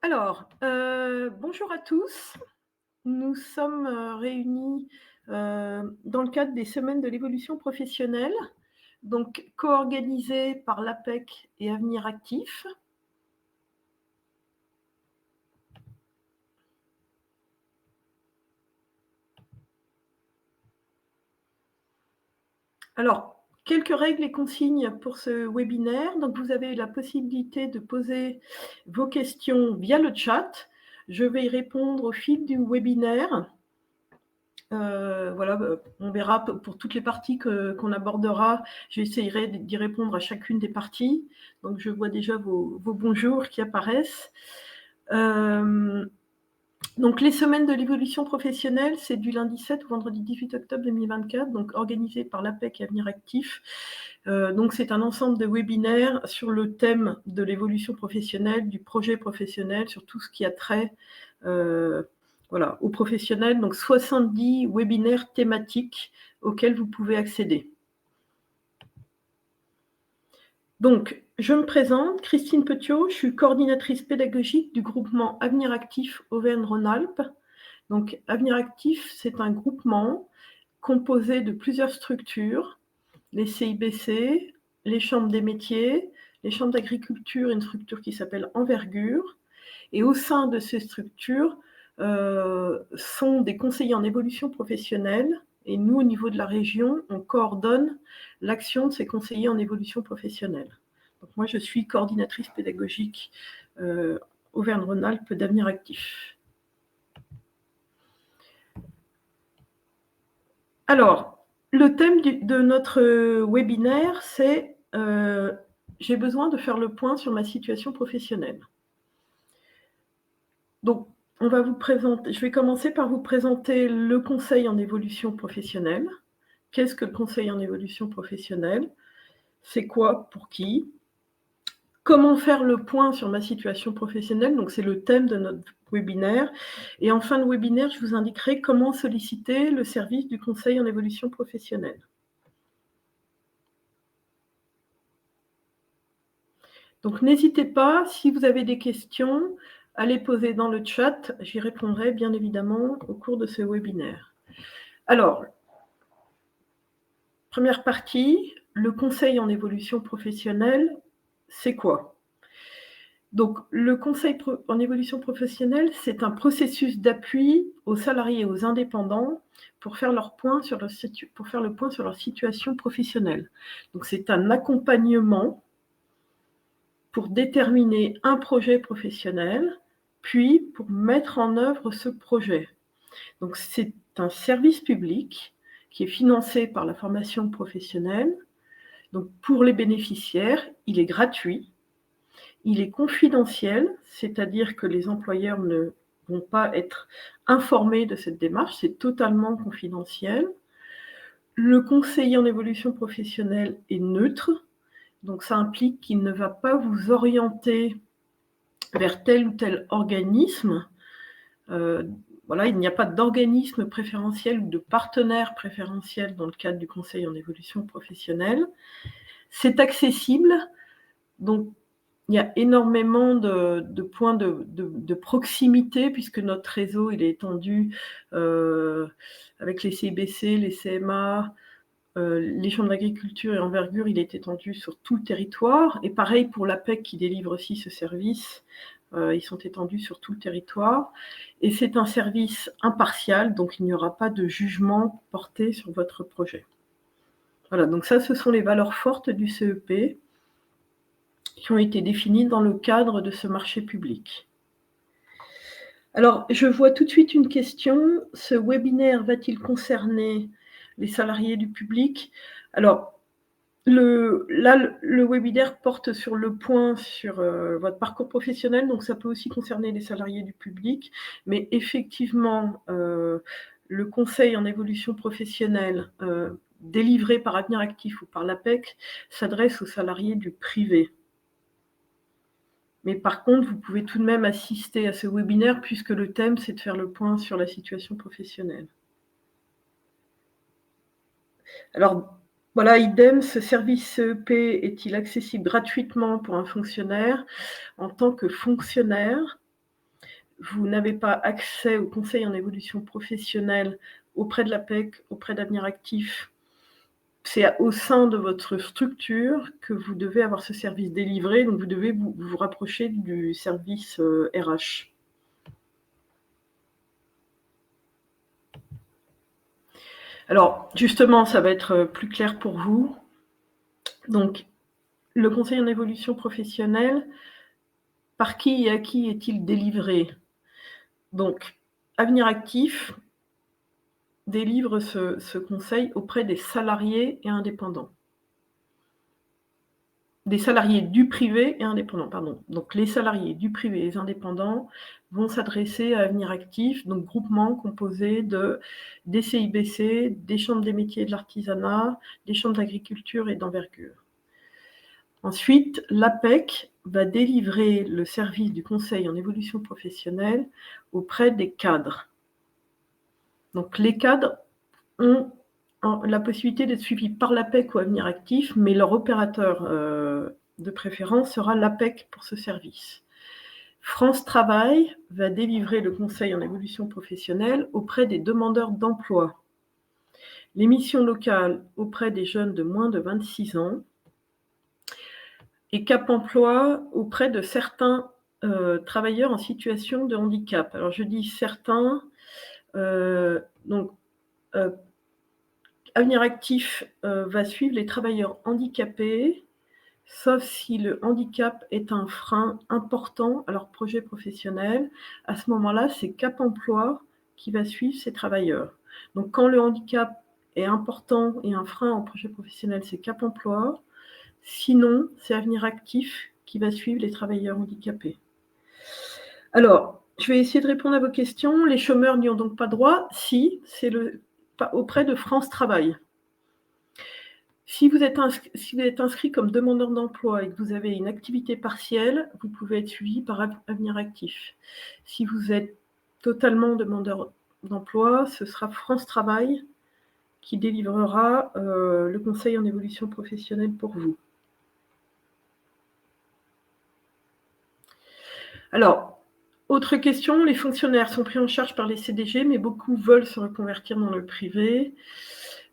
Bonjour à tous. Nous sommes, réunis, dans le cadre des semaines de l'évolution professionnelle, donc co-organisées par l'APEC et Avenir Actif. Alors, quelques règles et consignes pour ce webinaire. Donc vous avez la possibilité de poser vos questions via le chat. Je vais y répondre au fil du webinaire. Voilà, on verra pour toutes les parties qu'on abordera. J'essayerai d'y répondre à chacune des parties. Donc je vois déjà vos bonjours qui apparaissent. Donc les semaines de l'évolution professionnelle, c'est du lundi 7 au vendredi 18 octobre 2024, donc organisé par l'APEC et Avenir Actif. Donc c'est un ensemble de webinaires sur le thème de l'évolution professionnelle, du projet professionnel, sur tout ce qui a trait aux professionnels. Donc 70 webinaires thématiques auxquels vous pouvez accéder. Donc, je me présente, Christine Petiot, je suis coordinatrice pédagogique du groupement Avenir Actif Auvergne-Rhône-Alpes. Donc, Avenir Actif, c'est un groupement composé de plusieurs structures, les CIBC, les chambres des métiers, les chambres d'agriculture, une structure qui s'appelle Envergure. Et au sein de ces structures sont des conseillers en évolution professionnelle. Et nous, au niveau de la région, on coordonne l'action de ces conseillers en évolution professionnelle. Donc moi, je suis coordinatrice pédagogique Auvergne-Rhône-Alpes d'Avenir Actif. Alors, le thème de notre webinaire, c'est j'ai besoin de faire le point sur ma situation professionnelle. Donc, je vais commencer par vous présenter le conseil en évolution professionnelle. Qu'est-ce que le conseil en évolution professionnelle? C'est quoi? Pour qui? Comment faire le point sur ma situation professionnelle? Donc, c'est le thème de notre webinaire. Et en fin de webinaire, je vous indiquerai comment solliciter le service du conseil en évolution professionnelle. Donc, n'hésitez pas, si vous avez des questions, à les poser dans le chat. J'y répondrai bien évidemment au cours de ce webinaire. Alors, première partie, le conseil en évolution professionnelle, c'est quoi? Donc, le conseil en évolution professionnelle, c'est un processus d'appui aux salariés et aux indépendants pour faire le point sur leur situation professionnelle. Donc, c'est un accompagnement pour déterminer un projet professionnel, puis pour mettre en œuvre ce projet. Donc, c'est un service public qui est financé par la formation professionnelle. Donc, pour les bénéficiaires, il est gratuit. Il est confidentiel, c'est-à-dire que les employeurs ne vont pas être informés de cette démarche, c'est totalement confidentiel. Le conseiller en évolution professionnelle est neutre, donc ça implique qu'il ne va pas vous orienter vers tel ou tel organisme. Il n'y a pas d'organisme préférentiel ou de partenaire préférentiel dans le cadre du conseil en évolution professionnelle. C'est accessible, donc il y a énormément de points de proximité puisque notre réseau il est étendu avec les CIBC, les CMA, les chambres d'agriculture et Envergure, il est étendu sur tout le territoire. Et pareil pour l'APEC qui délivre aussi ce service, ils sont étendus sur tout le territoire. Et c'est un service impartial, donc il n'y aura pas de jugement porté sur votre projet. Voilà, donc ça, ce sont les valeurs fortes du CEP qui ont été définies dans le cadre de ce marché public. Alors, je vois tout de suite une question. Ce webinaire va-t-il concerner les salariés du public? Alors, le webinaire porte sur le point sur votre parcours professionnel, donc ça peut aussi concerner les salariés du public. Mais effectivement, le conseil en évolution professionnelle délivré par Avenir Actif ou par l'APEC s'adresse aux salariés du privé. Mais par contre, vous pouvez tout de même assister à ce webinaire puisque le thème, c'est de faire le point sur la situation professionnelle. Alors, voilà, idem, ce service CEP est-il accessible gratuitement pour un fonctionnaire? En tant que fonctionnaire, vous n'avez pas accès au conseil en évolution professionnelle auprès de l'APEC, auprès d'Avenir Actif, c'est au sein de votre structure que vous devez avoir ce service délivré, donc vous devez vous rapprocher du service RH. Alors, justement, ça va être plus clair pour vous. Donc, le conseil en évolution professionnelle, par qui et à qui est-il délivré? Donc, Avenir Actif délivre ce conseil auprès des salariés et indépendants. Des salariés du privé et indépendants, pardon. Donc, les salariés du privé et les indépendants vont s'adresser à Avenir Actif, donc groupement composé des CIBC, des chambres des métiers et de l'artisanat, des chambres d'agriculture et d'envergure. Ensuite, l'APEC va délivrer le service du conseil en évolution professionnelle auprès des cadres. Donc, les cadres ont la possibilité d'être suivis par l'APEC ou Avenir Actif, mais leur opérateur de préférence sera l'APEC pour ce service. France Travail va délivrer le conseil en évolution professionnelle auprès des demandeurs d'emploi. Les missions locales auprès des jeunes de moins de 26 ans et Cap Emploi auprès de certains travailleurs en situation de handicap. Alors je dis certains, Avenir Actif va suivre les travailleurs handicapés, sauf si le handicap est un frein important à leur projet professionnel. À ce moment-là, c'est Cap Emploi qui va suivre ces travailleurs. Donc quand le handicap est important et un frein au projet professionnel, c'est Cap Emploi. Sinon, c'est Avenir Actif qui va suivre les travailleurs handicapés. Alors, je vais essayer de répondre à vos questions. Les chômeurs n'y ont donc pas droit? Si, c'est auprès de France Travail. Si vous êtes inscrit comme demandeur d'emploi et que vous avez une activité partielle, vous pouvez être suivi par Avenir Actif. Si vous êtes totalement demandeur d'emploi, ce sera France Travail qui délivrera le conseil en évolution professionnelle pour vous. Alors, autre question, les fonctionnaires sont pris en charge par les CDG, mais beaucoup veulent se reconvertir dans le privé.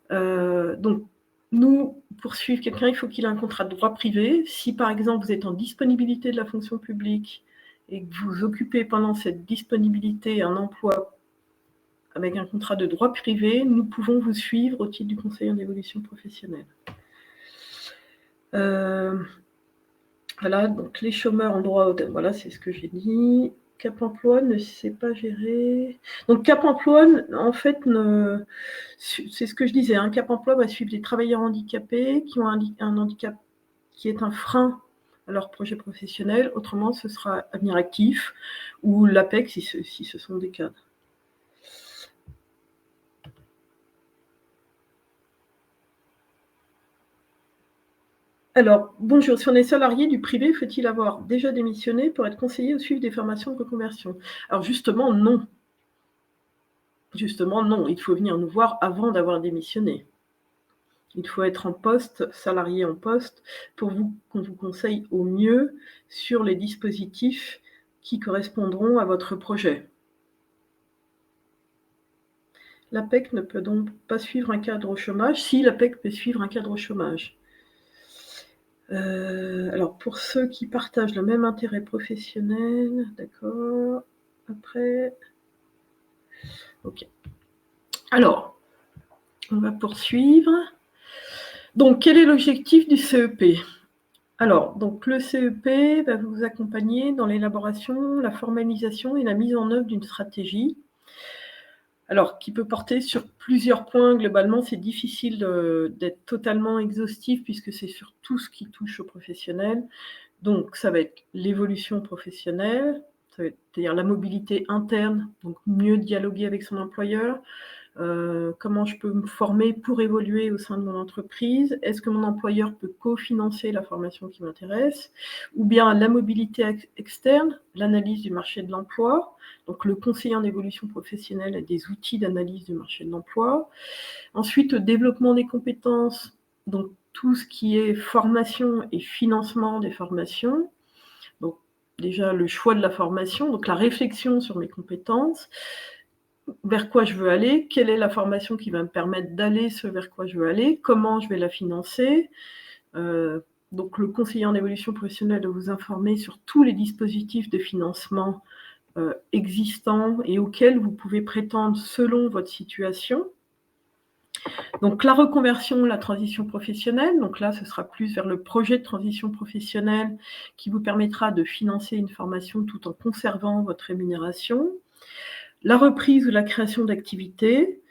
Donc, nous, pour suivre quelqu'un, il faut qu'il ait un contrat de droit privé. Si, par exemple, vous êtes en disponibilité de la fonction publique et que vous occupez pendant cette disponibilité un emploi avec un contrat de droit privé, nous pouvons vous suivre au titre du conseil en évolution professionnelle. Voilà, donc les chômeurs ont droit au... Voilà, c'est ce que j'ai dit. Cap Emploi ne sait pas gérer. Donc Cap Emploi, en fait, c'est ce que je disais. Hein, Cap Emploi va suivre les travailleurs handicapés qui ont un handicap qui est un frein à leur projet professionnel. Autrement, ce sera Avenir Actif ou l'APEC si ce sont des cadres. Alors, bonjour, si on est salarié du privé, faut-il avoir déjà démissionné pour être conseillé au suivi des formations de reconversion? Alors justement, non. Justement, non. Il faut venir nous voir avant d'avoir démissionné. Il faut être en poste, salarié en poste, pour qu'on vous conseille au mieux sur les dispositifs qui correspondront à votre projet. L'APEC ne peut donc pas suivre un cadre au chômage. Si, l'APEC peut suivre un cadre au chômage. Alors, pour ceux qui partagent le même intérêt professionnel, d'accord. Après, ok. Alors, on va poursuivre. Donc, quel est l'objectif du CEP? Alors, donc le CEP va vous accompagner dans l'élaboration, la formalisation et la mise en œuvre d'une stratégie. Alors, qui peut porter sur plusieurs points. Globalement, c'est difficile d'être totalement exhaustif puisque c'est sur tout ce qui touche aux professionnels. Donc, ça va être l'évolution professionnelle, c'est-à-dire la mobilité interne, donc mieux dialoguer avec son employeur. Comment je peux me former pour évoluer au sein de mon entreprise? Est-ce que mon employeur peut cofinancer la formation qui m'intéresse? Ou bien la mobilité externe, l'analyse du marché de l'emploi. Donc le conseiller en évolution professionnelle a des outils d'analyse du marché de l'emploi. Ensuite, le développement des compétences, donc tout ce qui est formation et financement des formations. Donc déjà le choix de la formation, donc la réflexion sur mes compétences, vers quoi je veux aller, quelle est la formation qui va me permettre d'aller ce vers quoi je veux aller, comment je vais la financer. Donc le conseiller en évolution professionnelle doit vous informer sur tous les dispositifs de financement existants et auxquels vous pouvez prétendre selon votre situation. Donc la reconversion, la transition professionnelle, donc là ce sera plus vers le projet de transition professionnelle qui vous permettra de financer une formation tout en conservant votre rémunération. La reprise ou la création d'activités,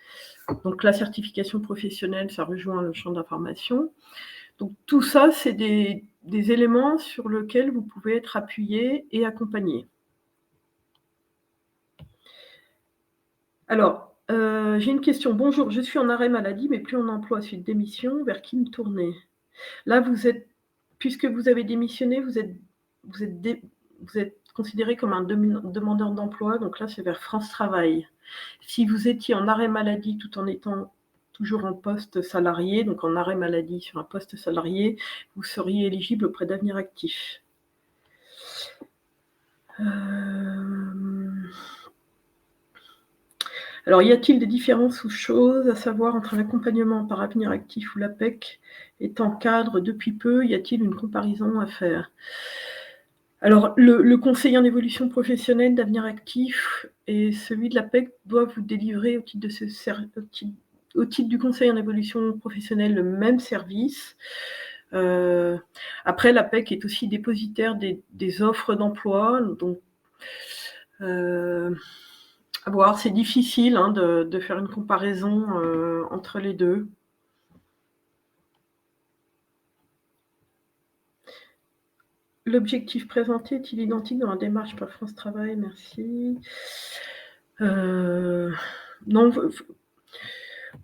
donc la certification professionnelle, ça rejoint le champ d'information. Donc tout ça, c'est des éléments sur lesquels vous pouvez être appuyé et accompagné. Alors, j'ai une question. Bonjour, je suis en arrêt maladie, mais plus en emploi suite démission. Vers qui me tourner? Là, puisque vous avez démissionné, vous êtes considéré comme un demandeur d'emploi, donc là, c'est vers France Travail. Si vous étiez en arrêt maladie tout en étant toujours en poste salarié, donc en arrêt maladie sur un poste salarié, vous seriez éligible auprès d'Avenir Actif. Alors, y a-t-il des différences ou choses à savoir entre l'accompagnement par Avenir Actif ou l'APEC? Étant cadre depuis peu, y a-t-il une comparaison à faire? Alors, le conseiller en évolution professionnelle d'Avenir Actif et celui de l'APEC doivent vous délivrer au titre du conseil en évolution professionnelle le même service. Après, l'APEC est aussi dépositaire des offres d'emploi, donc à voir, c'est difficile de faire une comparaison entre les deux. L'objectif présenté est-il identique dans la démarche par France Travail? Merci. Non,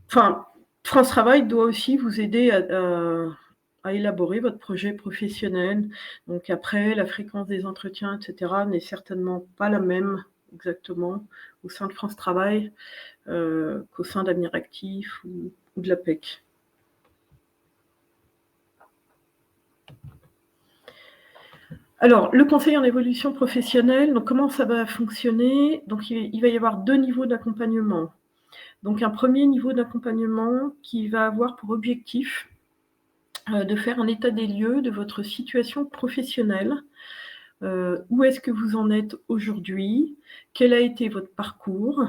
enfin, France Travail doit aussi vous aider à élaborer votre projet professionnel. Donc après, la fréquence des entretiens, etc., n'est certainement pas la même exactement au sein de France Travail qu'au sein d'Avenir Actif ou de l'APEC. Alors, le conseil en évolution professionnelle, donc comment ça va fonctionner? Donc, il va y avoir 2 niveaux d'accompagnement. Donc, un premier niveau d'accompagnement qui va avoir pour objectif de faire un état des lieux de votre situation professionnelle. Où est-ce que vous en êtes aujourd'hui? Quel a été votre parcours?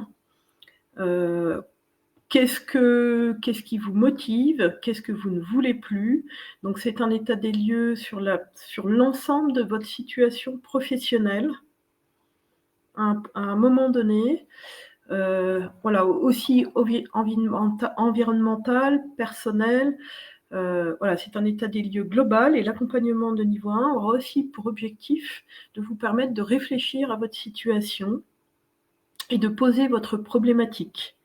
Qu'est-ce qui vous motive? Qu'est-ce que vous ne voulez plus? Donc c'est un état des lieux sur l'ensemble de votre situation professionnelle à un moment donné. Voilà, aussi environnemental, personnel. Voilà, c'est un état des lieux global et l'accompagnement de niveau 1 aura aussi pour objectif de vous permettre de réfléchir à votre situation et de poser votre problématique.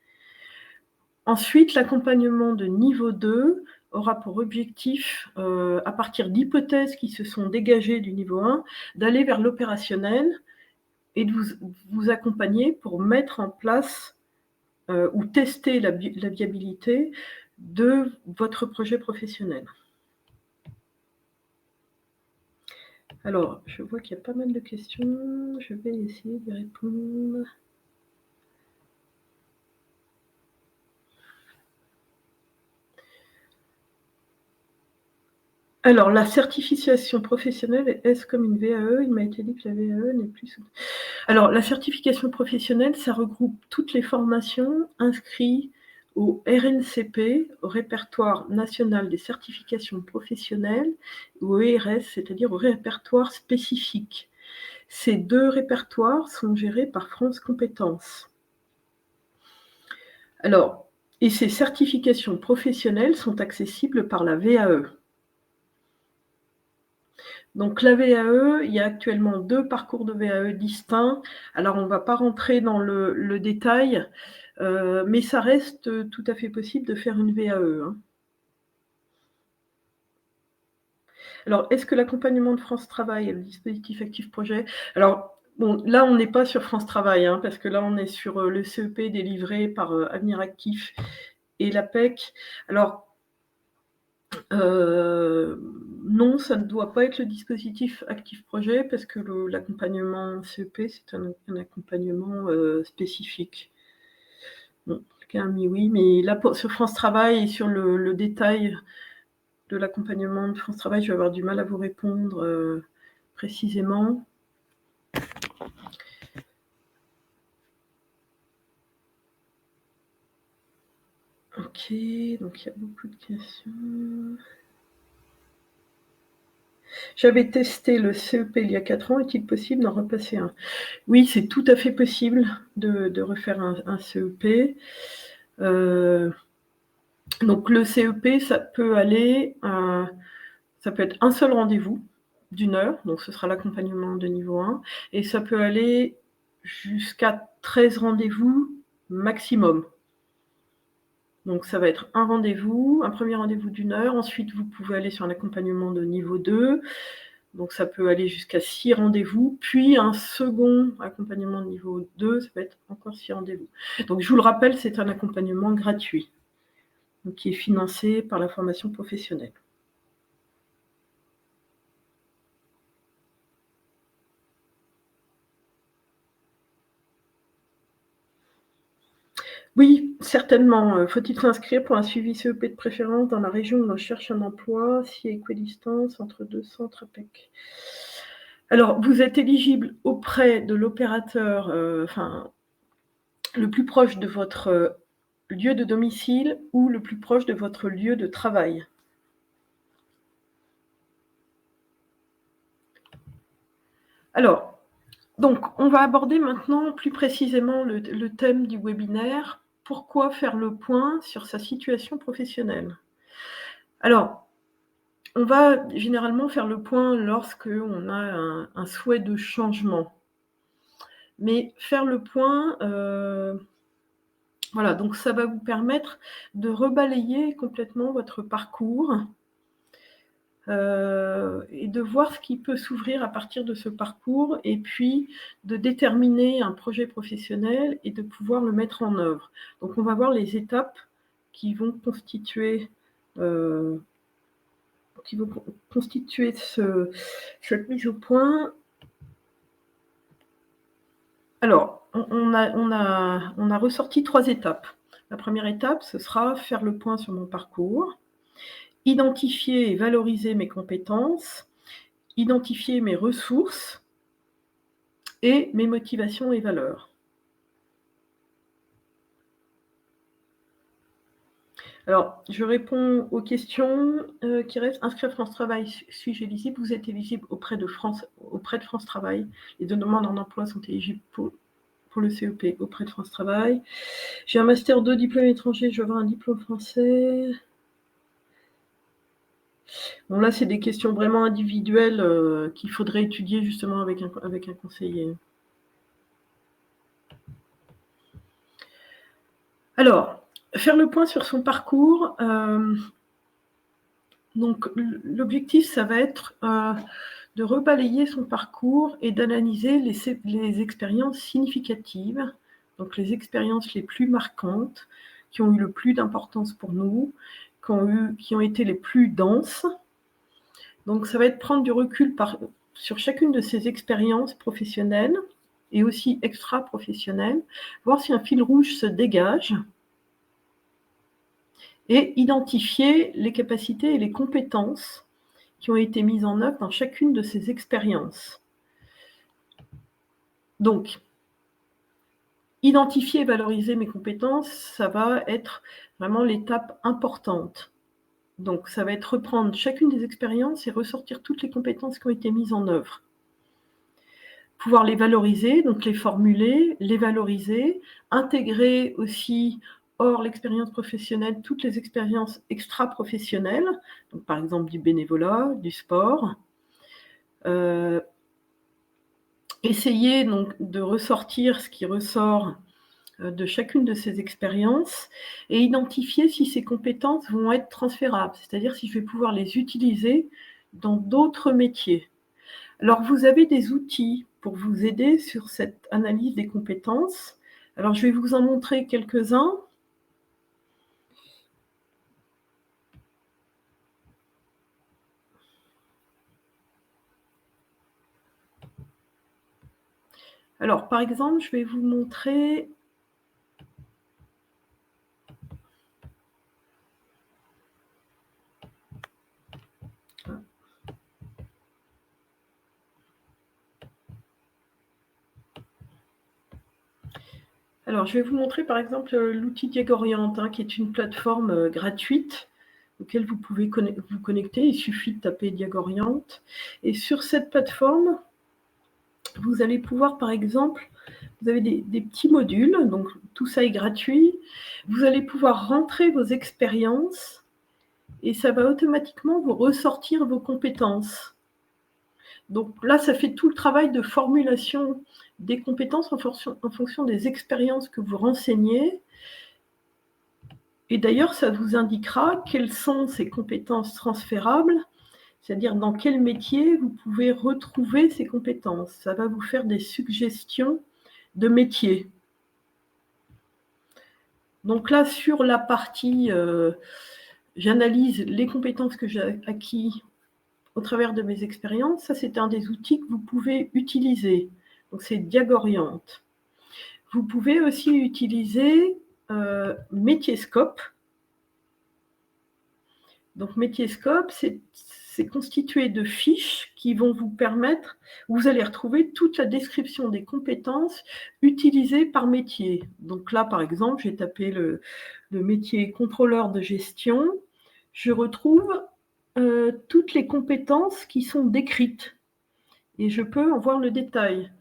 Ensuite, l'accompagnement de niveau 2 aura pour objectif, à partir d'hypothèses qui se sont dégagées du niveau 1, d'aller vers l'opérationnel et de vous accompagner pour mettre en place ou tester la viabilité de votre projet professionnel. Alors, je vois qu'il y a pas mal de questions, je vais essayer d'y répondre. Alors, la certification professionnelle, est-ce comme une VAE? Il m'a été dit que la VAE n'est plus... Alors, la certification professionnelle, ça regroupe toutes les formations inscrites au RNCP, au Répertoire national des certifications professionnelles, ou au ERS, c'est-à-dire au répertoire spécifique. Ces 2 répertoires sont gérés par France Compétences. Alors, et ces certifications professionnelles sont accessibles par la VAE. Donc la VAE, il y a actuellement 2 parcours de VAE distincts. Alors on ne va pas rentrer dans le détail, mais ça reste tout à fait possible de faire une VAE. Alors, est-ce que l'accompagnement de France Travail et le dispositif Actif Projet... Alors, bon, là, on n'est pas sur France Travail, parce que là, on est sur le CEP délivré par Avenir Actif et l'APEC. Alors, Non, ça ne doit pas être le dispositif Active Projet parce que l'accompagnement CEP, c'est un accompagnement spécifique. Bon, quelqu'un a mis oui, mais là, sur France Travail et sur le détail de l'accompagnement de France Travail, je vais avoir du mal à vous répondre précisément. Ok, donc il y a beaucoup de questions. J'avais testé le CEP il y a 4 ans, est-il possible d'en repasser un? Oui, c'est tout à fait possible de refaire un CEP. Donc le CEP, ça peut être un seul rendez-vous d'1 heure, donc ce sera l'accompagnement de niveau 1, et ça peut aller jusqu'à 13 rendez-vous maximum. Donc ça va être un premier rendez-vous d'1 heure, ensuite vous pouvez aller sur un accompagnement de niveau 2, donc ça peut aller jusqu'à 6 rendez-vous, puis un second accompagnement de niveau 2, ça peut être encore 6 rendez-vous. Donc je vous le rappelle, c'est un accompagnement gratuit, donc qui est financé par la formation professionnelle. Oui, certainement. Faut-il s'inscrire pour un suivi CEP de préférence dans la région où l'on cherche un emploi, si équidistance entre 2 centres APEC? Alors, vous êtes éligible auprès de l'opérateur, le plus proche de votre lieu de domicile ou le plus proche de votre lieu de travail. Alors, donc, on va aborder maintenant plus précisément le thème du webinaire. Pourquoi faire le point sur sa situation professionnelle? Alors, on va généralement faire le point lorsqu'on a un souhait de changement. Mais faire le point, voilà, donc ça va vous permettre de rebalayer complètement votre parcours, et de voir ce qui peut s'ouvrir à partir de ce parcours et puis de déterminer un projet professionnel et de pouvoir le mettre en œuvre. Donc on va voir les étapes qui vont constituer, cette mise au point. Alors, on a ressorti 3 étapes. La première étape, ce sera faire le point sur mon parcours, identifier et valoriser mes compétences, identifier mes ressources et mes motivations et valeurs. Alors, je réponds aux questions qui restent. Inscrire France Travail, suis-je éligible? Vous êtes éligible auprès de France Travail. Les demandeurs d'emploi sont éligibles pour le CEP auprès de France Travail. J'ai un master 2 diplôme étranger, je veux avoir un diplôme français. Bon, là, c'est des questions vraiment individuelles qu'il faudrait étudier justement avec un conseiller. Alors, faire le point sur son parcours. Donc, l'objectif, ça va être de rebalayer son parcours et d'analyser les expériences significatives, donc les expériences les plus marquantes, qui ont eu le plus d'importance pour nous, qui ont été les plus denses. Donc ça va être prendre du recul sur chacune de ces expériences professionnelles et aussi extra-professionnelles, voir si un fil rouge se dégage et identifier les capacités et les compétences qui ont été mises en œuvre dans chacune de ces expériences. Donc, identifier et valoriser mes compétences, ça va être vraiment l'étape importante. Donc, ça va être reprendre chacune des expériences et ressortir toutes les compétences qui ont été mises en œuvre. Pouvoir les valoriser, donc les formuler, les valoriser, intégrer aussi, hors l'expérience professionnelle, toutes les expériences extra-professionnelles, donc par exemple du bénévolat, du sport. Essayer donc de ressortir ce qui ressort de chacune de ces expériences et identifier si ces compétences vont être transférables, c'est-à-dire si je vais pouvoir les utiliser dans d'autres métiers. Alors, vous avez des outils pour vous aider sur cette analyse des compétences. Alors, je vais vous en montrer quelques-uns. Alors, par exemple, je vais vous montrer alors, je vais vous montrer, par exemple, l'outil Diagoriante, qui est une plateforme, gratuite auquel vous pouvez vous connecter. Il suffit de taper Diagoriante et sur cette plateforme, vous allez pouvoir, par exemple, vous avez des petits modules, donc tout ça est gratuit. Vous allez pouvoir rentrer vos expériences et ça va automatiquement vous ressortir vos compétences. Donc là, ça fait tout le travail de formulation des compétences en fonction des expériences que vous renseignez. Et d'ailleurs, ça vous indiquera quelles sont ces compétences transférables, c'est-à-dire dans quel métier vous pouvez retrouver ces compétences. Ça va vous faire des suggestions de métiers. Donc là, sur la partie, j'analyse les compétences que j'ai acquis au travers de mes expériences. Ça, c'est un des outils que vous pouvez utiliser. Donc c'est Diagoriante. Vous pouvez aussi utiliser Métiescope. Donc Métiescope, c'est constitué de fiches qui vont vous permettre, vous allez retrouver toute la description des compétences utilisées par métier. Donc là, par exemple, j'ai tapé le métier contrôleur de gestion. Je retrouve toutes les compétences qui sont décrites et je peux en voir le détail.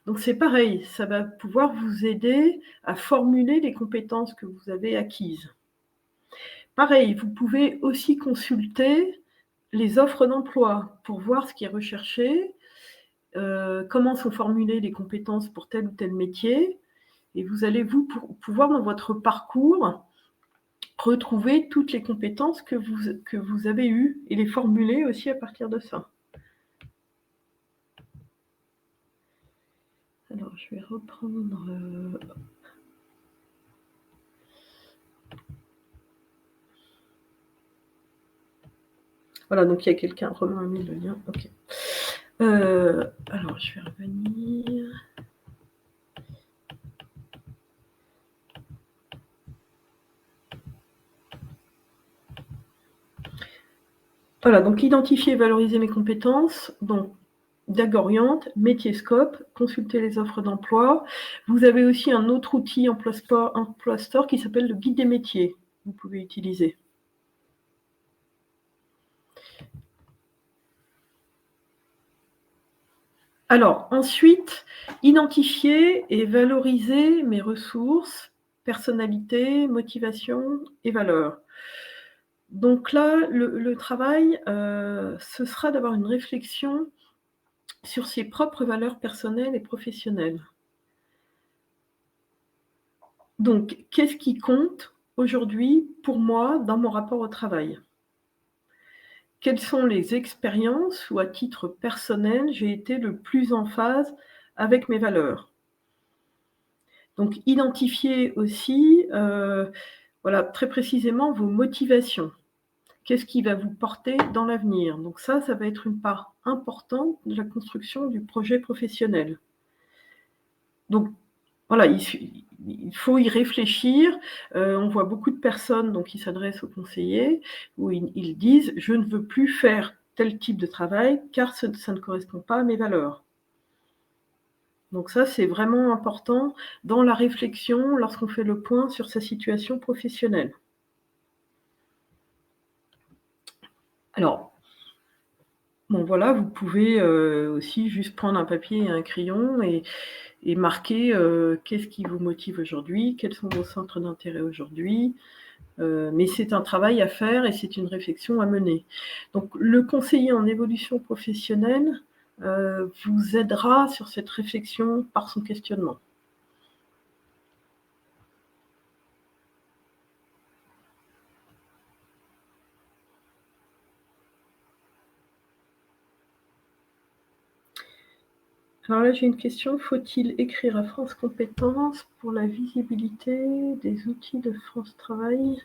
Donc c'est pareil, ça va pouvoir vous aider à formuler les compétences que vous avez acquises. Pareil, vous pouvez aussi consulter les offres d'emploi pour voir ce qui est recherché, comment sont formulées les compétences pour tel ou tel métier. Et vous allez pouvoir dans votre parcours retrouver toutes les compétences que vous avez eues et les formuler aussi à partir de ça. Alors, je vais reprendre. Voilà, donc il y a quelqu'un, Romain a mis le lien. Ok. Alors, je vais revenir. Voilà, donc identifier et valoriser mes compétences. Donc, Diagoriante, Métiescope, consulter les offres d'emploi. Vous avez aussi un autre outil Emploi Store qui s'appelle le guide des métiers. Vous pouvez utiliser. Alors, ensuite, identifier et valoriser mes ressources, personnalité, motivation et valeurs. Donc là, le travail, ce sera d'avoir une réflexion sur ses propres valeurs personnelles et professionnelles. Donc, qu'est-ce qui compte aujourd'hui pour moi dans mon rapport au travail? Quelles sont les expériences où, à titre personnel, j'ai été le plus en phase avec mes valeurs? Donc, identifier aussi, voilà, très précisément vos motivations. Qu'est-ce qui va vous porter dans l'avenir? Donc ça va être une part importante de la construction du projet professionnel. Donc voilà, il faut y réfléchir. On voit beaucoup de personnes donc qui s'adressent aux conseillers où ils disent: «Je ne veux plus faire tel type de travail car ça ne correspond pas à mes valeurs». Donc ça, c'est vraiment important dans la réflexion lorsqu'on fait le point sur sa situation professionnelle. Alors, bon voilà, vous pouvez, aussi juste prendre un papier et un crayon et marquer, qu'est-ce qui vous motive aujourd'hui? Quels sont vos centres d'intérêt aujourd'hui? Mais c'est un travail à faire et c'est une réflexion à mener. Donc le conseiller en évolution professionnelle, vous aidera sur cette réflexion par son questionnement. Alors là, j'ai une question. Faut-il écrire à France compétences pour la visibilité des outils de France Travail?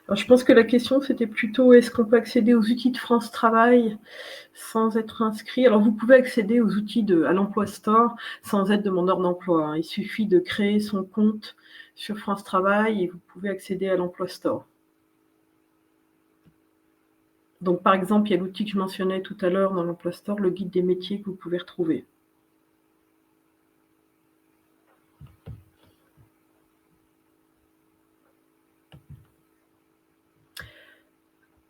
Alors, je pense que la question, c'était plutôt est-ce qu'on peut accéder aux outils de France Travail sans être inscrit? Alors, vous pouvez accéder aux outils à l'Emploi Store sans être demandeur d'emploi, hein. Il suffit de créer son compte sur France Travail et vous pouvez accéder à l'Emploi Store. Donc, par exemple, il y a l'outil que je mentionnais tout à l'heure dans l'Emploi Store, le guide des métiers que vous pouvez retrouver.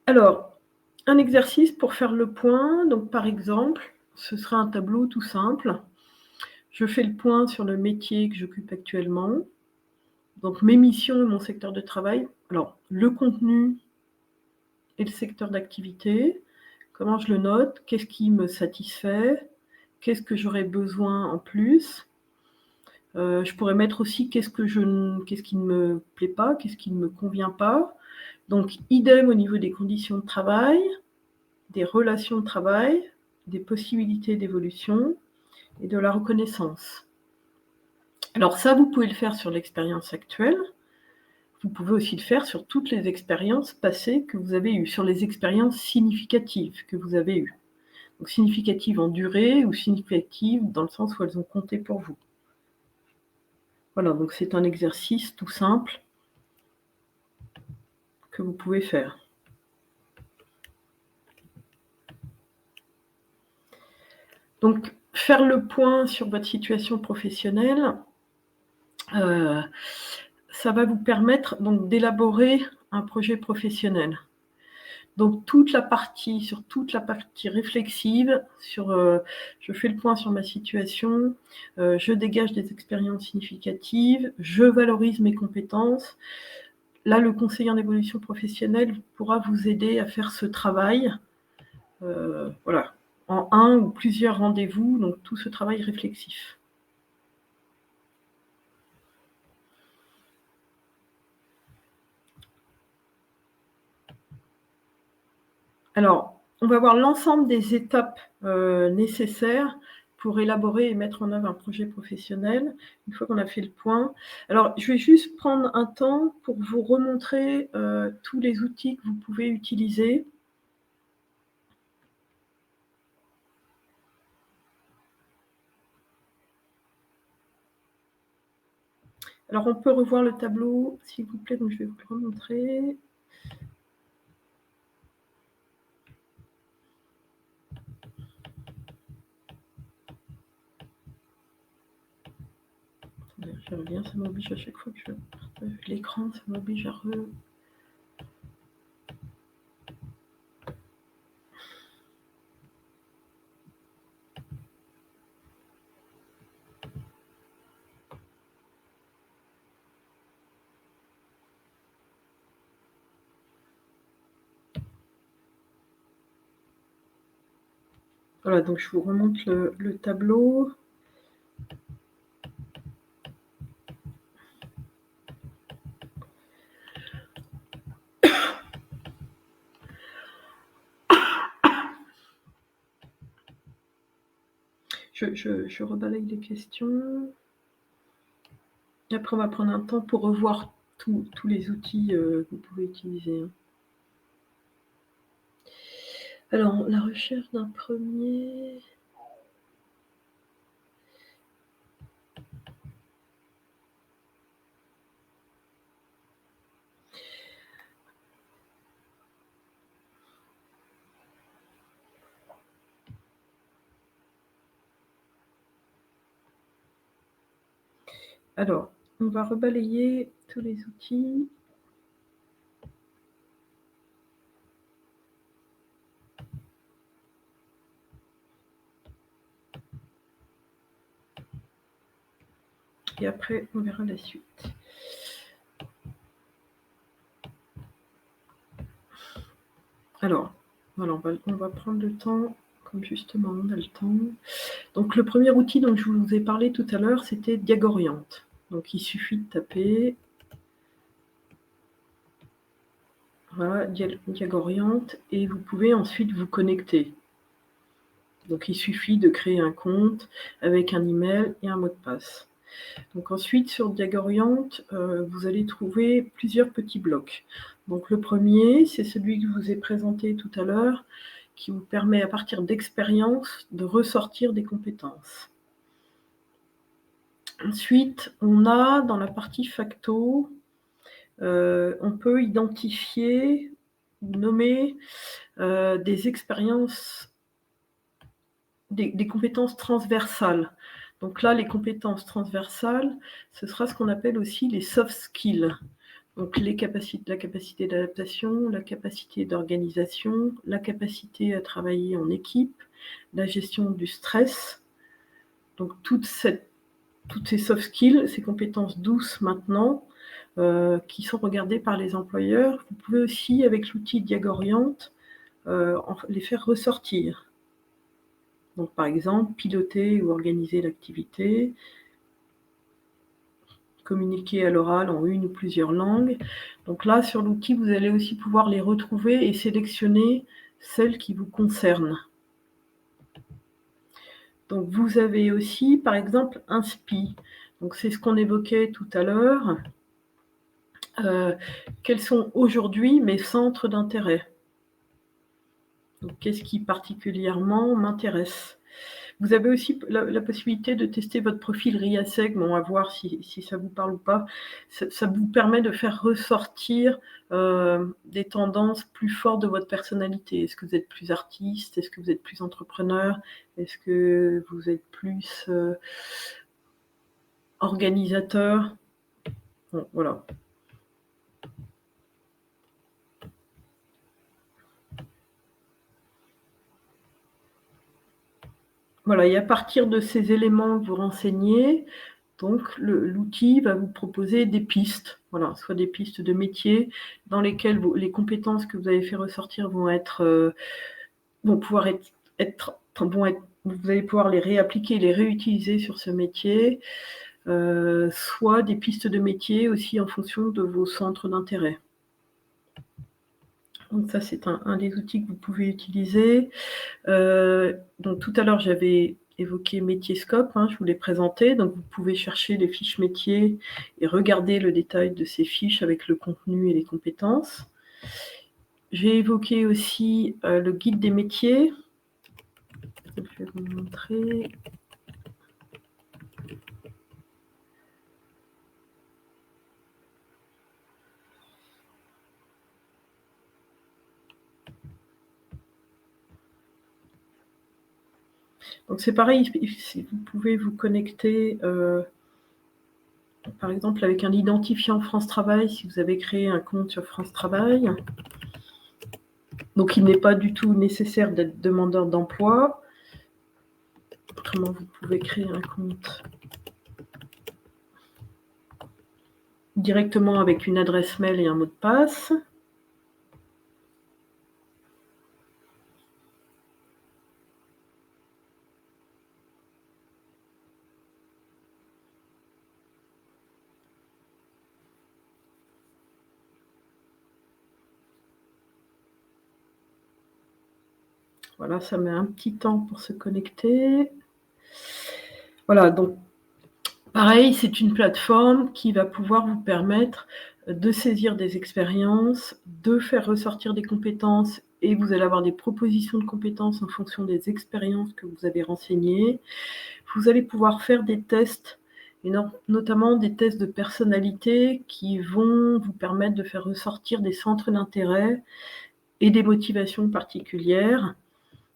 Alors, un exercice pour faire le point. Donc, par exemple, ce sera un tableau tout simple. Je fais le point sur le métier que j'occupe actuellement. Donc, mes missions et mon secteur de travail. Alors, le contenu et le secteur d'activité. Comment je le note? Qu'est-ce qui me satisfait? Qu'est-ce que j'aurais besoin en plus? Je pourrais mettre aussi qu'est-ce qui ne me plaît pas, qu'est-ce qui ne me convient pas. Donc, idem au niveau des conditions de travail, des relations de travail, des possibilités d'évolution et de la reconnaissance. Alors ça, vous pouvez le faire sur l'expérience actuelle. Vous pouvez aussi le faire sur toutes les expériences passées que vous avez eues, sur les expériences significatives que vous avez eues. Donc significatives en durée ou significatives dans le sens où elles ont compté pour vous. Voilà, donc c'est un exercice tout simple que vous pouvez faire. Donc, faire le point sur votre situation professionnelle, ça va vous permettre donc d'élaborer un projet professionnel. Donc toute la partie réflexive, je fais le point sur ma situation, je dégage des expériences significatives, je valorise mes compétences. Là, le conseiller en évolution professionnelle pourra vous aider à faire ce travail, voilà, en un ou plusieurs rendez-vous, donc tout ce travail réflexif. Alors, on va voir l'ensemble des étapes nécessaires pour élaborer et mettre en œuvre un projet professionnel, une fois qu'on a fait le point. Alors, je vais juste prendre un temps pour vous remontrer tous les outils que vous pouvez utiliser. Alors, on peut revoir le tableau, s'il vous plaît, donc je vais vous le remontrer. Je reviens, ça m'oblige à chaque fois que je partage l'écran, ça m'oblige à Voilà, donc je vous remonte le tableau. Je rebalaye les questions. Et après, on va prendre un temps pour revoir tous les outils que vous pouvez utiliser. Alors, la recherche d'un premier. Alors, on va rebalayer tous les outils. Et après, on verra la suite. Alors, voilà, on va prendre le temps, comme justement on a le temps. Donc, le premier outil dont je vous ai parlé tout à l'heure, c'était Diagoriant. Donc, il suffit de taper. Voilà, Diagoriant, et vous pouvez ensuite vous connecter. Donc, il suffit de créer un compte avec un email et un mot de passe. Donc ensuite, sur Diagorient, vous allez trouver plusieurs petits blocs. Donc le premier, c'est celui que je vous ai présenté tout à l'heure, qui vous permet, à partir d'expériences, de ressortir des compétences. Ensuite, on a dans la partie facto, on peut identifier ou nommer des expériences, des compétences transversales. Donc là, les compétences transversales, ce sera ce qu'on appelle aussi les soft skills. Donc la capacité d'adaptation, la capacité d'organisation, la capacité à travailler en équipe, la gestion du stress. Donc toutes ces soft skills, ces compétences douces maintenant, qui sont regardées par les employeurs, vous pouvez aussi, avec l'outil Diagorient, les faire ressortir. Donc par exemple, piloter ou organiser l'activité, communiquer à l'oral en une ou plusieurs langues. Donc là, sur l'outil, vous allez aussi pouvoir les retrouver et sélectionner celles qui vous concernent. Donc vous avez aussi, par exemple, un SPI. Donc c'est ce qu'on évoquait tout à l'heure. Quels sont aujourd'hui mes centres d'intérêt? Donc qu'est-ce qui particulièrement m'intéresse? Vous avez aussi la possibilité de tester votre profil RIASEG, bon, à voir si ça vous parle ou pas. Ça vous permet de faire ressortir des tendances plus fortes de votre personnalité. Est-ce que vous êtes plus artiste? Est-ce que vous êtes plus entrepreneur? Est-ce que vous êtes plus organisateur? Bon, voilà. Voilà, et à partir de ces éléments que vous renseignez, donc l'outil va vous proposer des pistes, voilà, soit des pistes de métier dans lesquelles les compétences que vous avez fait ressortir vont pouvoir être, vous allez pouvoir les réappliquer, les réutiliser sur ce métier, soit des pistes de métier aussi en fonction de vos centres d'intérêt. Donc ça, c'est un des outils que vous pouvez utiliser. Donc tout à l'heure, j'avais évoqué Métier-Scope, je vous l'ai présenté. Donc vous pouvez chercher les fiches métiers et regarder le détail de ces fiches avec le contenu et les compétences. J'ai évoqué aussi le guide des métiers. Je vais vous montrer. Donc c'est pareil, vous pouvez vous connecter par exemple avec un identifiant France Travail si vous avez créé un compte sur France Travail. Donc il n'est pas du tout nécessaire d'être demandeur d'emploi. Autrement, vous pouvez créer un compte directement avec une adresse mail et un mot de passe. Voilà, ça met un petit temps pour se connecter. Voilà, donc pareil, c'est une plateforme qui va pouvoir vous permettre de saisir des expériences, de faire ressortir des compétences, et vous allez avoir des propositions de compétences en fonction des expériences que vous avez renseignées. Vous allez pouvoir faire des tests, et notamment des tests de personnalité qui vont vous permettre de faire ressortir des centres d'intérêt et des motivations particulières.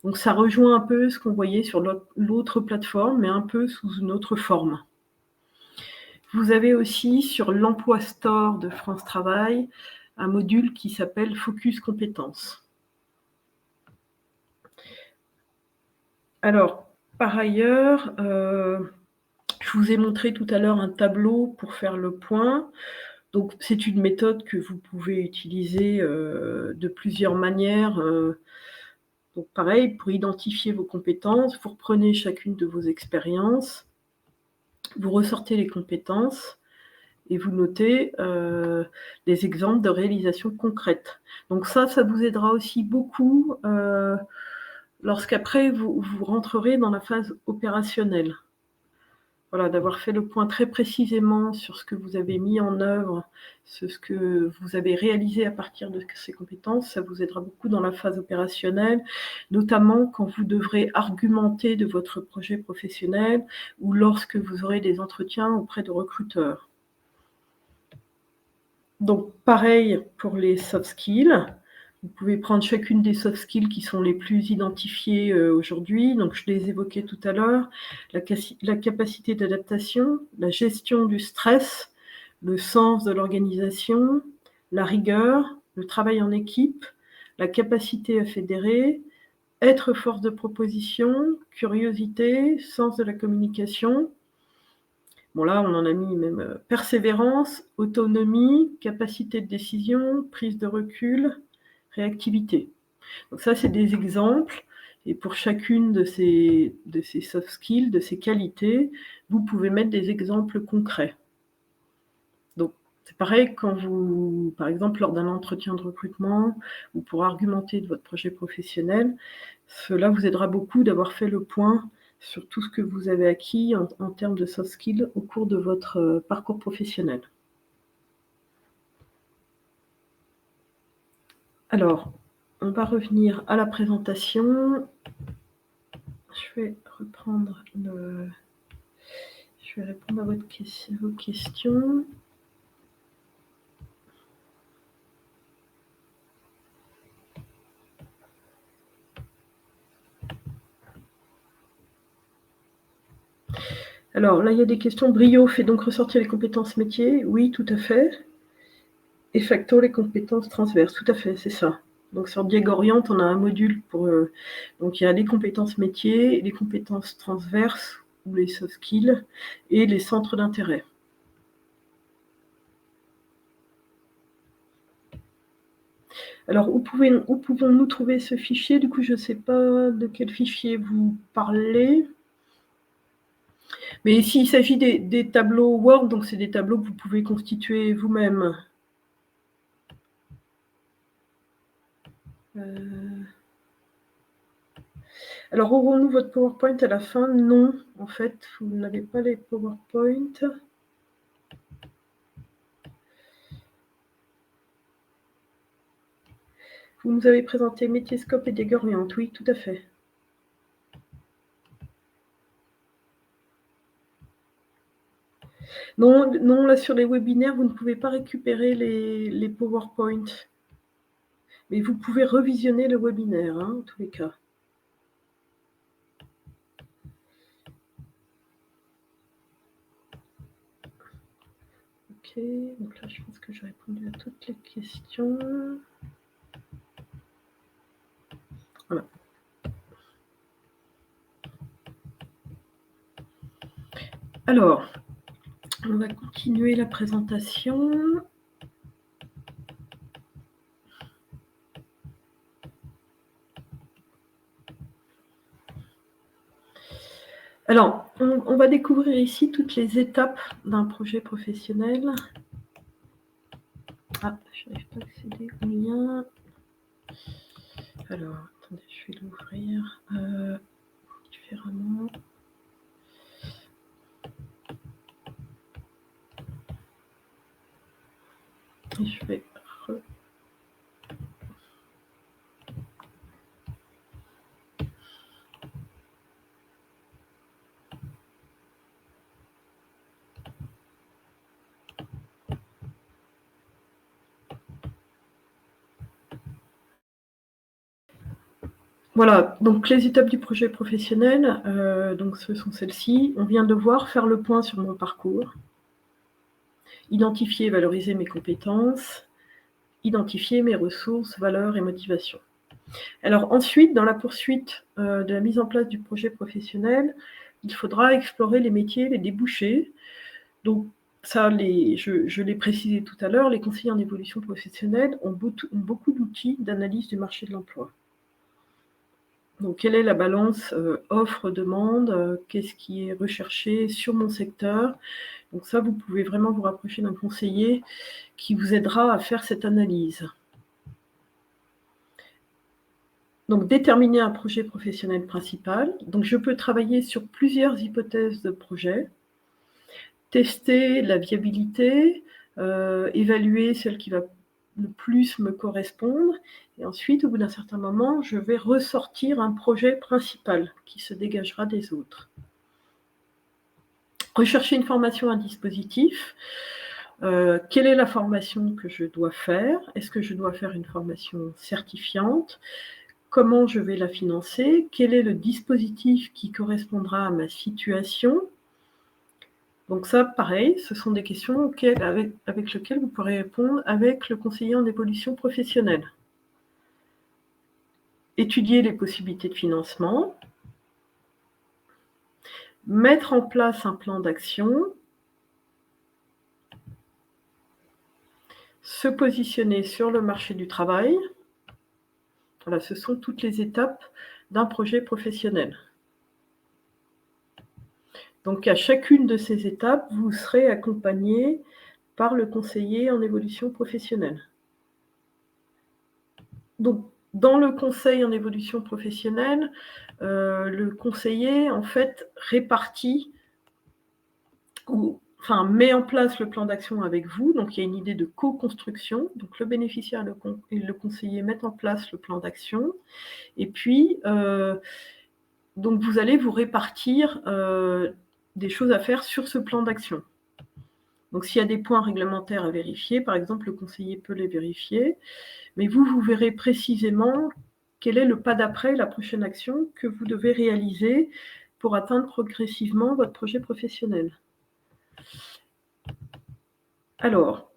Donc ça rejoint un peu ce qu'on voyait sur l'autre plateforme, mais un peu sous une autre forme. Vous avez aussi sur l'Emploi Store de France Travail un module qui s'appelle Focus Compétences. Alors, par ailleurs, je vous ai montré tout à l'heure un tableau pour faire le point. Donc c'est une méthode que vous pouvez utiliser de plusieurs manières. Donc pareil, pour identifier vos compétences, vous reprenez chacune de vos expériences, vous ressortez les compétences et vous notez des exemples de réalisations concrètes. Donc ça vous aidera aussi beaucoup lorsqu'après vous rentrerez dans la phase opérationnelle. Voilà, d'avoir fait le point très précisément sur ce que vous avez mis en œuvre, ce que vous avez réalisé à partir de ces compétences, ça vous aidera beaucoup dans la phase opérationnelle, notamment quand vous devrez argumenter de votre projet professionnel ou lorsque vous aurez des entretiens auprès de recruteurs. Donc pareil pour les soft skills. Vous pouvez prendre chacune des soft skills qui sont les plus identifiées aujourd'hui. Donc, je les évoquais tout à l'heure. La capacité d'adaptation, la gestion du stress, le sens de l'organisation, la rigueur, le travail en équipe, la capacité à fédérer, être force de proposition, curiosité, sens de la communication. Bon, là, on en a mis même persévérance, autonomie, capacité de décision, prise de recul, réactivité. Donc ça, c'est des exemples. Et pour chacune de ces soft skills, de ces qualités, vous pouvez mettre des exemples concrets. Donc, c'est pareil quand vous, par exemple, lors d'un entretien de recrutement ou pour argumenter de votre projet professionnel, cela vous aidera beaucoup d'avoir fait le point sur tout ce que vous avez acquis en termes de soft skills au cours de votre parcours professionnel. Alors, on va revenir à la présentation. Je vais reprendre je vais répondre à vos questions. Alors là, il y a des questions. Brio fait donc ressortir les compétences métiers? Oui, tout à fait. Et Facto, les compétences transverses? Tout à fait, c'est ça. Donc sur Diego Orient, on a un module pour... donc il y a les compétences métiers, les compétences transverses, ou les soft skills, et les centres d'intérêt. Alors, où pouvons-nous trouver ce fichier? Du coup, je ne sais pas de quel fichier vous parlez. Mais s'il s'agit des tableaux Word, donc c'est des tableaux que vous pouvez constituer vous-même. Alors, aurons-nous votre PowerPoint à la fin? Non, en fait, vous n'avez pas les PowerPoint. Vous nous avez présenté Métier-Scope et Diego Orient, oui, tout à fait. Non, non, là, sur les webinaires, vous ne pouvez pas récupérer les PowerPoint. Mais vous pouvez revisionner le webinaire, en tous les cas. Ok, donc là, je pense que j'ai répondu à toutes les questions. Voilà. Alors, on va continuer la présentation. Alors, on va découvrir ici toutes les étapes d'un projet professionnel. Ah, je n'arrive pas à accéder au lien. Alors, attendez, je vais l'ouvrir différemment. Et je vais Voilà, donc les étapes du projet professionnel, donc ce sont celles-ci. On vient de voir faire le point sur mon parcours, identifier et valoriser mes compétences, identifier mes ressources, valeurs et motivations. Alors ensuite, dans la poursuite de la mise en place du projet professionnel, il faudra explorer les métiers, les débouchés. Donc ça, je l'ai précisé tout à l'heure, les conseillers en évolution professionnelle ont beaucoup d'outils d'analyse du marché de l'emploi. Donc, quelle est la balance offre-demande? Qu'est-ce qui est recherché sur mon secteur? Donc ça, vous pouvez vraiment vous rapprocher d'un conseiller qui vous aidera à faire cette analyse. Donc, déterminer un projet professionnel principal. Donc, je peux travailler sur plusieurs hypothèses de projet. tester la viabilité, évaluer celle qui va le plus me correspondre et ensuite, au bout d'un certain moment, je vais ressortir un projet principal qui se dégagera des autres. Rechercher une formation, un dispositif. Quelle est la formation que je dois faire? Est-ce que je dois faire une formation certifiante? Comment je vais la financer? Quel est le dispositif qui correspondra à ma situation? Donc ça, pareil, ce sont des questions avec lesquelles vous pourrez répondre avec le conseiller en évolution professionnelle. Étudier les possibilités de financement, mettre en place un plan d'action, se positionner sur le marché du travail. Voilà, ce sont toutes les étapes d'un projet professionnel. Donc à chacune de ces étapes, vous serez accompagné par le conseiller en évolution professionnelle. Donc dans le conseil en évolution professionnelle, le conseiller en fait répartit met en place le plan d'action avec vous. Donc il y a une idée de co-construction. Donc le bénéficiaire et le conseiller mettent en place le plan d'action. Et puis, donc vous allez vous répartir des choses à faire sur ce plan d'action. Donc s'il y a des points réglementaires à vérifier, par exemple, le conseiller peut les vérifier, mais vous verrez précisément quel est le pas d'après, la prochaine action que vous devez réaliser pour atteindre progressivement votre projet professionnel. Alors,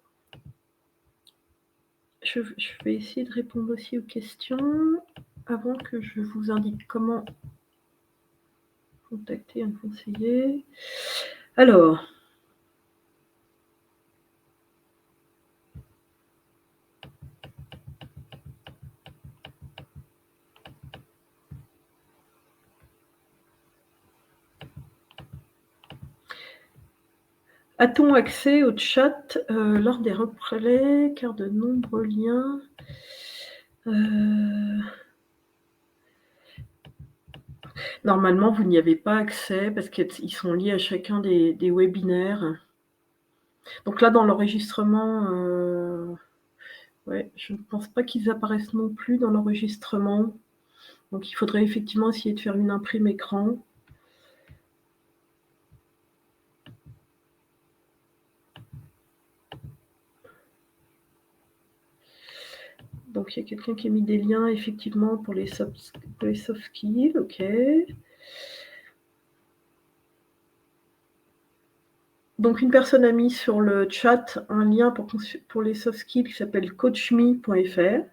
je vais essayer de répondre aussi aux questions avant que je vous indique comment contacter un conseiller. Alors, a-t-on accès au chat lors des replays, car de nombreux liens Normalement, vous n'y avez pas accès parce qu'ils sont liés à chacun des webinaires. Donc là, dans l'enregistrement, ouais, je ne pense pas qu'ils apparaissent non plus dans l'enregistrement. Donc il faudrait effectivement essayer de faire une imprime écran. Donc il y a quelqu'un qui a mis des liens effectivement pour les soft skills, ok. Donc une personne a mis sur le chat un lien pour les soft skills qui s'appelle coachme.fr,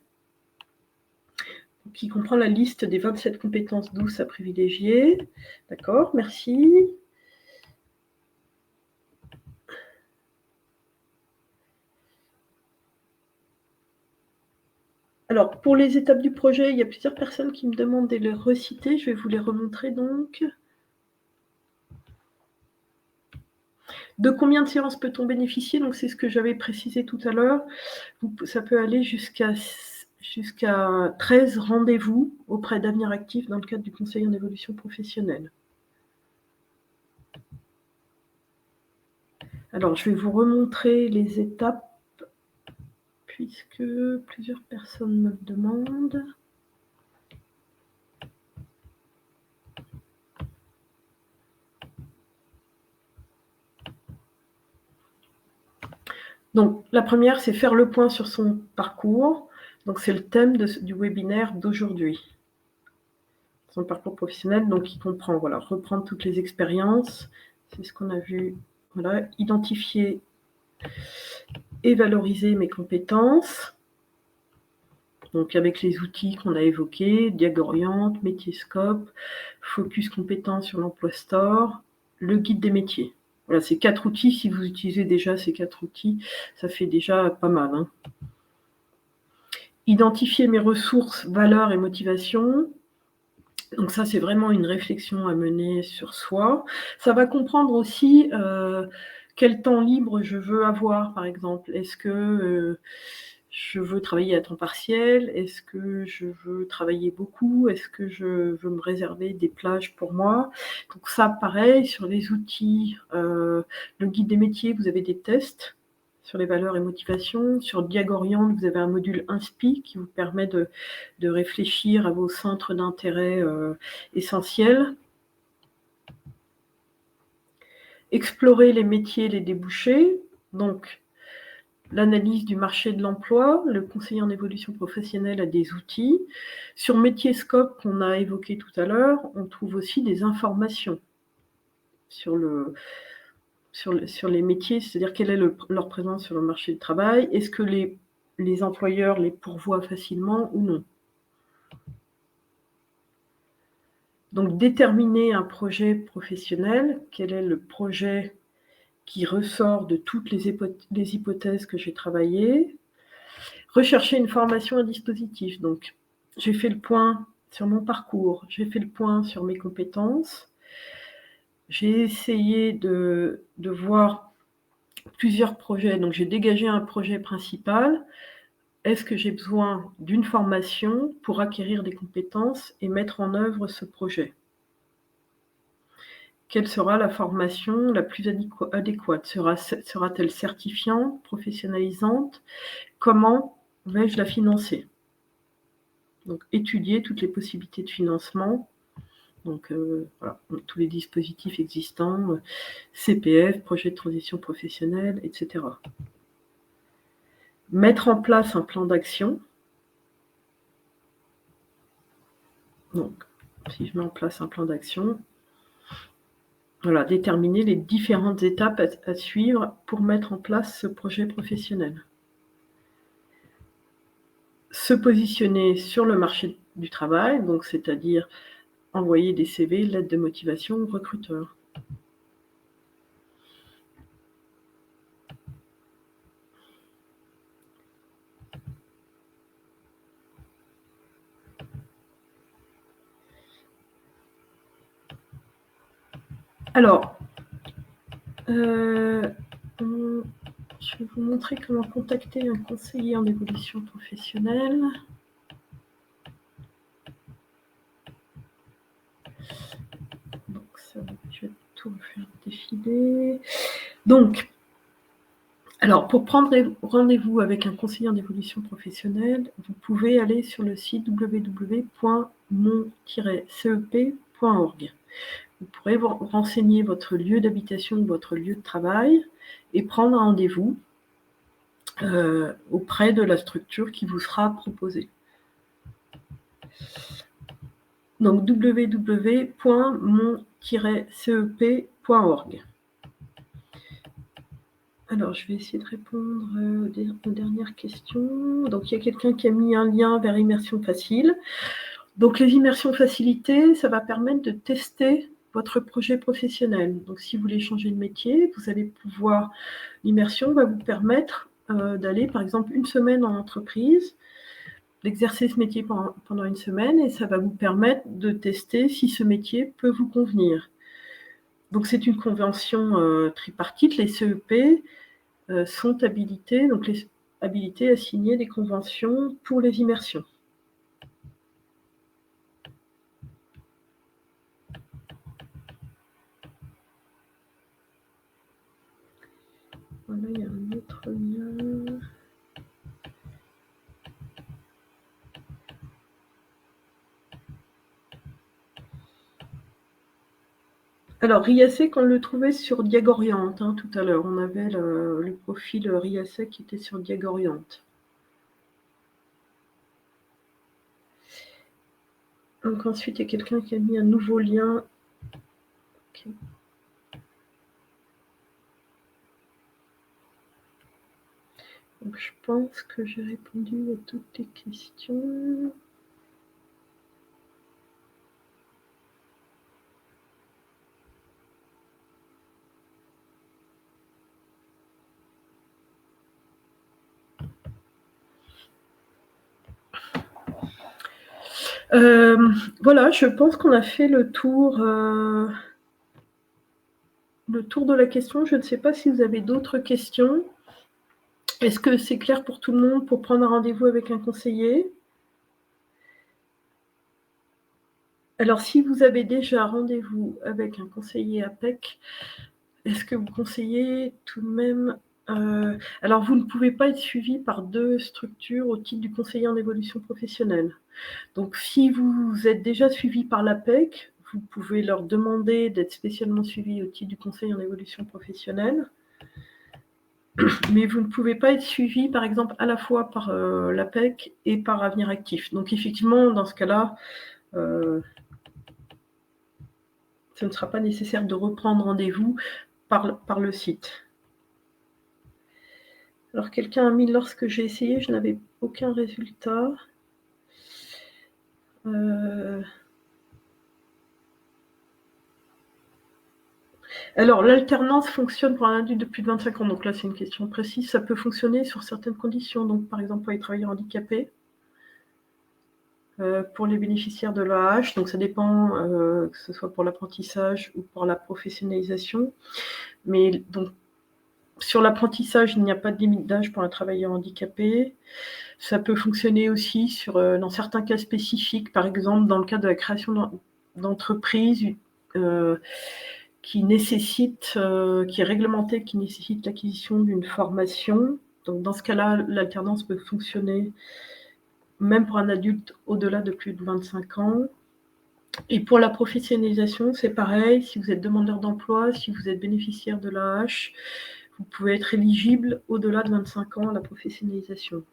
qui comprend la liste des 27 compétences douces à privilégier. D'accord, merci. Alors, pour les étapes du projet, il y a plusieurs personnes qui me demandent de les reciter. Je vais vous les remontrer donc. De combien de séances peut-on bénéficier? Donc, c'est ce que j'avais précisé tout à l'heure. Ça peut aller jusqu'à 13 rendez-vous auprès d'Avenir Actif dans le cadre du conseil en évolution professionnelle. Alors, je vais vous remontrer les étapes puisque plusieurs personnes me le demandent. Donc, la première, c'est faire le point sur son parcours. Donc, c'est le thème du webinaire d'aujourd'hui. Son parcours professionnel, donc qui comprend, voilà, reprendre toutes les expériences. C'est ce qu'on a vu. Voilà, identifier et valoriser mes compétences. Donc, avec les outils qu'on a évoqués, Diagoriante, Métier-Scope, Focus compétences sur l'emploi store, le guide des métiers. Voilà, ces 4 outils, si vous utilisez déjà ces 4 outils, ça fait déjà pas mal. Hein. Identifier mes ressources, valeurs et motivations. Donc ça, c'est vraiment une réflexion à mener sur soi. Ça va comprendre aussi quel temps libre je veux avoir, par exemple. Est-ce que je veux travailler à temps partiel? Est-ce que je veux travailler beaucoup? Est-ce que je veux me réserver des plages pour moi? Donc ça, pareil, sur les outils, le guide des métiers, vous avez des tests sur les valeurs et motivations. Sur Diagoriante, vous avez un module Inspi qui vous permet de réfléchir à vos centres d'intérêt, essentiels. Explorer les métiers, les débouchés, donc l'analyse du marché de l'emploi, le conseiller en évolution professionnelle a des outils. Sur Métier-Scope, qu'on a évoqué tout à l'heure, on trouve aussi des informations sur les métiers, c'est-à-dire quelle est leur présence sur le marché du travail, est-ce que les employeurs les pourvoient facilement ou non. Donc déterminer un projet professionnel, quel est le projet qui ressort de toutes les hypothèses que j'ai travaillées. Rechercher une formation, un dispositif. Donc, j'ai fait le point sur mon parcours, j'ai fait le point sur mes compétences. J'ai essayé de voir plusieurs projets. Donc, j'ai dégagé un projet principal. Est-ce que j'ai besoin d'une formation pour acquérir des compétences et mettre en œuvre ce projet? Quelle sera la formation la plus adéquate? Sera-t-elle certifiante, professionnalisante? Comment vais-je la financer? Donc étudier toutes les possibilités de financement, donc voilà, tous les dispositifs existants, CPF, projet de transition professionnelle, etc. Mettre en place un plan d'action. Donc, si je mets en place un plan d'action, voilà, déterminer les différentes étapes à suivre pour mettre en place ce projet professionnel. Se positionner sur le marché du travail, donc c'est-à-dire envoyer des CV, lettres de motivation aux recruteurs. Alors, je vais vous montrer comment contacter un conseiller en évolution professionnelle. Donc ça, je vais tout faire défiler. Donc, alors pour prendre rendez-vous avec un conseiller en évolution professionnelle, vous pouvez aller sur le site www.mon-cep.org. Vous pourrez vous renseigner votre lieu d'habitation ou votre lieu de travail et prendre un rendez-vous auprès de la structure qui vous sera proposée. Donc www.mon-cep.org. Alors, je vais essayer de répondre aux dernières questions. Donc, il y a quelqu'un qui a mis un lien vers Immersion Facile. Donc, les immersions facilitées, ça va permettre de tester votre projet professionnel. Donc, si vous voulez changer de métier, vous allez pouvoir... L'immersion va vous permettre d'aller, par exemple, une semaine en entreprise, d'exercer ce métier pendant une semaine, et ça va vous permettre de tester si ce métier peut vous convenir. Donc, c'est une convention tripartite. Les CEP sont habilités à signer des conventions pour les immersions. Voilà, il y a un autre lien. Alors, Riasec, on le trouvait sur Diagoriante, tout à l'heure. On avait le profil Riasec qui était sur Diagoriante. Donc ensuite, il y a quelqu'un qui a mis un nouveau lien. Okay. Donc je pense que j'ai répondu à toutes les questions. Voilà, je pense qu'on a fait le tour de la question. Je ne sais pas si vous avez d'autres questions. Est-ce que c'est clair pour tout le monde pour prendre un rendez-vous avec un conseiller? Alors, si vous avez déjà rendez-vous avec un conseiller APEC, est-ce que vous conseillez tout de même alors vous ne pouvez pas être suivi par 2 structures au titre du conseiller en évolution professionnelle. Donc si vous êtes déjà suivi par l'APEC, vous pouvez leur demander d'être spécialement suivi au titre du conseil en évolution professionnelle. Mais vous ne pouvez pas être suivi, par exemple, à la fois par l'APEC et par Avenir Actif. Donc effectivement, dans ce cas-là, ce ne sera pas nécessaire de reprendre rendez-vous par le site. Alors quelqu'un a mis lorsque j'ai essayé, je n'avais aucun résultat. Alors l'alternance fonctionne pour un adulte de plus de 25 ans, donc là c'est une question précise, ça peut fonctionner sur certaines conditions, donc par exemple pour les travailleurs handicapés, pour les bénéficiaires de l'AAH, donc ça dépend que ce soit pour l'apprentissage ou pour la professionnalisation. Mais donc sur l'apprentissage, il n'y a pas de limite d'âge pour un travailleur handicapé. Ça peut fonctionner aussi dans certains cas spécifiques, par exemple dans le cadre de la création d'entreprises qui est réglementée, qui nécessite l'acquisition d'une formation. Donc dans ce cas-là, l'alternance peut fonctionner même pour un adulte au-delà de plus de 25 ans. Et pour la professionnalisation, c'est pareil. Si vous êtes demandeur d'emploi, si vous êtes bénéficiaire de l'AAH, vous pouvez être éligible au-delà de 25 ans à la professionnalisation.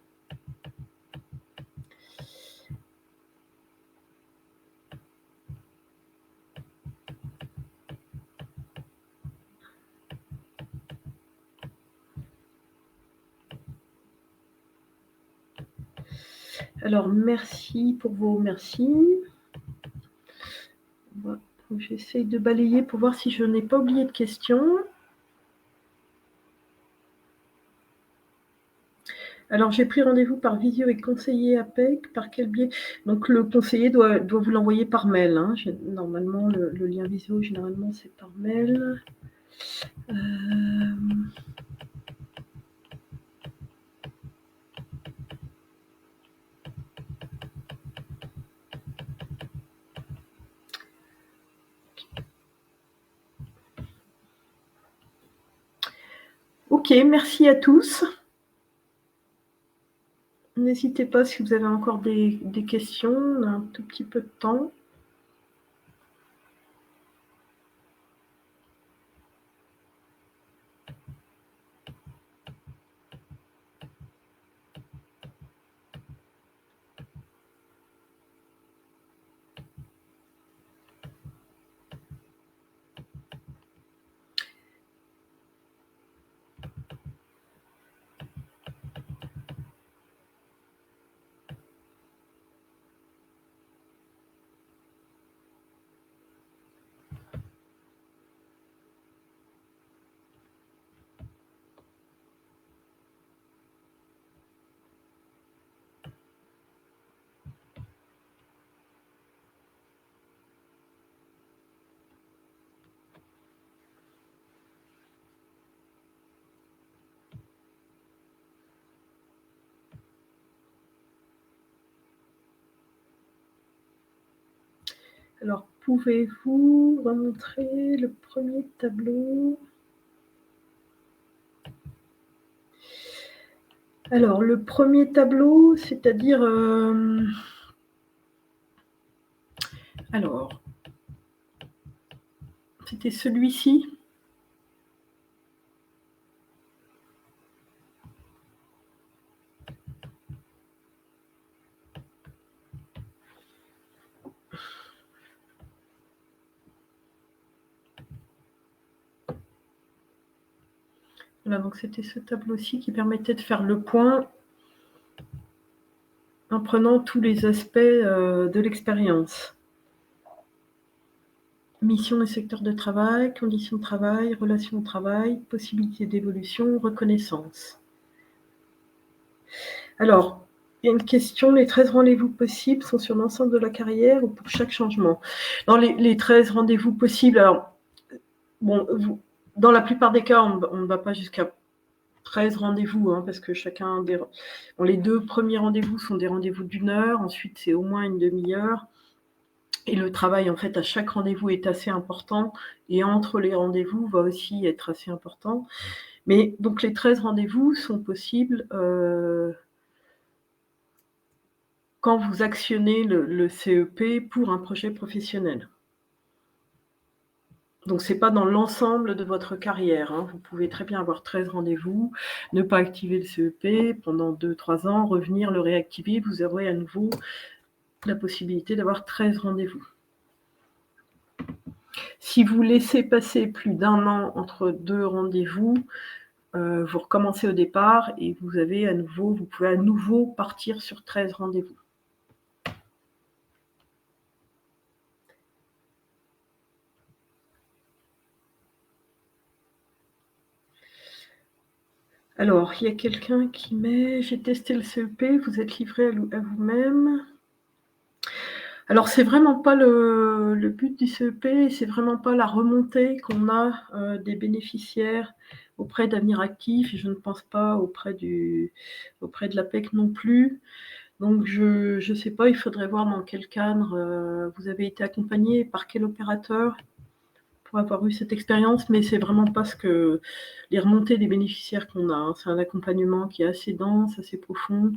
Alors, merci pour vos merci. J'essaye de balayer pour voir si je n'ai pas oublié de questions. Alors, j'ai pris rendez-vous par visio avec conseiller APEC. Par quel biais? Donc, le conseiller doit vous l'envoyer par mail. Hein. Normalement, le lien visio, généralement, c'est par mail. Ok, merci à tous. N'hésitez pas si vous avez encore des questions, on a un tout petit peu de temps. Alors, pouvez-vous remontrer le premier tableau? Alors, le premier tableau, c'est-à-dire... alors, c'était celui-ci. Voilà, donc c'était ce tableau-ci qui permettait de faire le point en prenant tous les aspects de l'expérience. Mission et secteur de travail, conditions de travail, relations au travail, possibilités d'évolution, reconnaissance. Alors, il y a une question, les 13 rendez-vous possibles sont sur l'ensemble de la carrière ou pour chaque changement? Dans les 13 rendez-vous possibles, alors, bon, dans la plupart des cas, on ne va pas jusqu'à 13 rendez-vous, hein, parce que chacun des bon, les 2 premiers rendez-vous sont des rendez-vous d'1 heure, ensuite c'est au moins une demi-heure et le travail, en fait, à chaque rendez-vous est assez important et entre les rendez-vous va aussi être assez important. Mais donc les 13 rendez-vous sont possibles, quand vous actionnez le CEP pour un projet professionnel. Donc c'est pas dans l'ensemble de votre carrière, hein. Vous pouvez très bien avoir 13 rendez-vous, ne pas activer le CEP pendant 2-3 ans, revenir, le réactiver, vous aurez à nouveau la possibilité d'avoir 13 rendez-vous. Si vous laissez passer plus d'1 an entre 2 rendez-vous, vous recommencez au départ et vous pouvez à nouveau partir sur 13 rendez-vous. Alors, il y a quelqu'un qui met: «J'ai testé le CEP, vous êtes livré à vous-même». Alors c'est vraiment pas le but du CEP, c'est vraiment pas la remontée qu'on a, des bénéficiaires auprès d'Avenir Actif et je ne pense pas auprès de l'APEC non plus. Donc je sais pas, il faudrait voir dans quel cadre, vous avez été accompagné, par quel opérateur pour avoir eu cette expérience, mais c'est vraiment pas les remontées des bénéficiaires qu'on a, hein. C'est un accompagnement qui est assez dense, assez profond.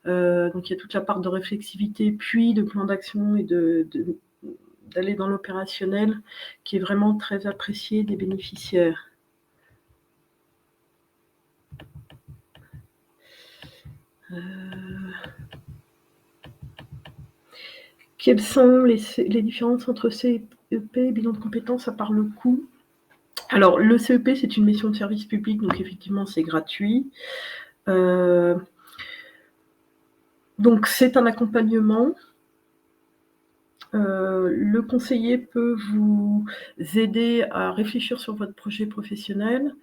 Donc il y a toute la part de réflexivité, puis de plan d'action et d'aller dans l'opérationnel, qui est vraiment très apprécié des bénéficiaires. Quelles sont les différences entre CEP et bilan de compétences à part le coût? Alors le CEP, c'est une mission de service public, donc effectivement c'est gratuit. Donc c'est un accompagnement. Le conseiller peut vous aider à réfléchir sur votre projet professionnel